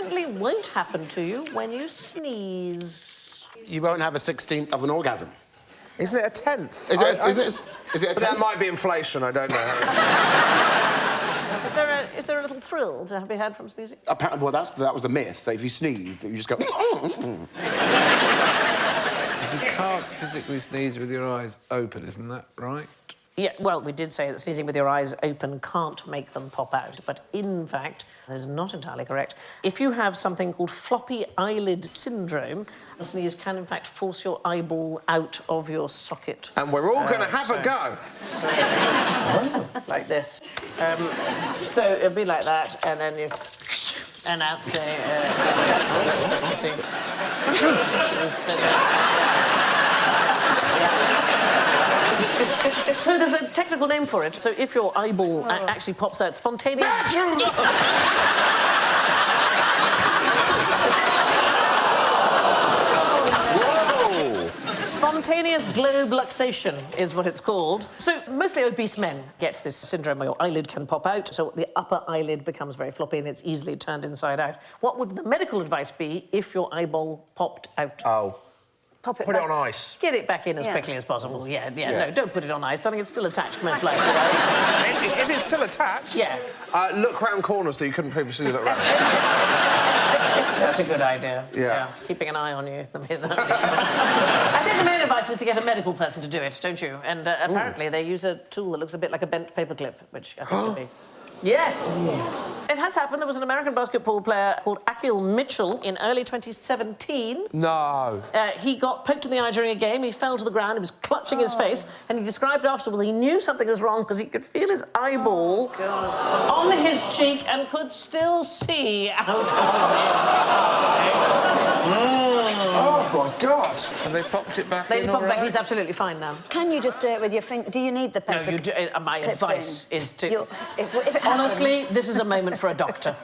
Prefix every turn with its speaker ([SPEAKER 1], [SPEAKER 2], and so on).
[SPEAKER 1] definitely won't happen to you when you sneeze.
[SPEAKER 2] You won't have a 16th of an orgasm.
[SPEAKER 3] Isn't it a 10th?
[SPEAKER 2] Is it a 10th?
[SPEAKER 3] That might be inflation, I don't know.
[SPEAKER 1] Is there a little thrill to be had from sneezing?
[SPEAKER 2] Apparently, well, that was the myth, that if you sneezed, you just go...
[SPEAKER 4] You can't physically sneeze with your eyes open, isn't that right?
[SPEAKER 1] Yeah, well, we did say that sneezing with your eyes open can't make them pop out, but in fact, that is not entirely correct. If you have something called floppy eyelid syndrome, a sneeze can, in fact, force your eyeball out of your socket.
[SPEAKER 3] And we're all going to have a go.
[SPEAKER 1] Like this. So it'll be like that, and then you... And out, say... So there's a technical name for it. So if your eyeball actually pops out spontaneously...
[SPEAKER 3] Whoa!
[SPEAKER 1] Spontaneous globe luxation is what it's called. So mostly obese men get this syndrome where your eyelid can pop out, so the upper eyelid becomes very floppy and it's easily turned inside out. What would the medical advice be if your eyeball popped out?
[SPEAKER 3] Oh.
[SPEAKER 5] Pop it
[SPEAKER 3] Put
[SPEAKER 5] back.
[SPEAKER 3] it on ice.
[SPEAKER 1] Get it back in as quickly as possible. Yeah, no, don't put it on ice. I think it's still attached, most likely. Right?
[SPEAKER 3] If it's still attached...
[SPEAKER 1] Yeah.
[SPEAKER 3] Look round corners that you couldn't previously look round.
[SPEAKER 1] That's a good idea.
[SPEAKER 3] Yeah.
[SPEAKER 1] Keeping an eye on you. I think the main advice is to get a medical person to do it, don't you? And apparently they use a tool that looks a bit like a bent paperclip, which I think could be... Yes! It has happened. There was an American basketball player called Akil Mitchell in early 2017.
[SPEAKER 3] No.
[SPEAKER 1] He got poked in the eye during a game. He fell to the ground. He was clutching his face. And he described afterwards he knew something was wrong because he could feel his eyeball on his cheek and could still see out of his eye.
[SPEAKER 3] Oh, my God.
[SPEAKER 4] And they popped it back
[SPEAKER 1] They
[SPEAKER 4] in
[SPEAKER 1] just popped
[SPEAKER 4] all
[SPEAKER 1] back.
[SPEAKER 4] right?
[SPEAKER 1] He's absolutely fine now.
[SPEAKER 5] Can you just do it with your finger? Do you need the paper?
[SPEAKER 1] No, you do. My
[SPEAKER 5] clip
[SPEAKER 1] advice
[SPEAKER 5] in?
[SPEAKER 1] is to...
[SPEAKER 5] If it
[SPEAKER 1] Honestly,
[SPEAKER 5] happens...
[SPEAKER 1] this is a moment for a doctor.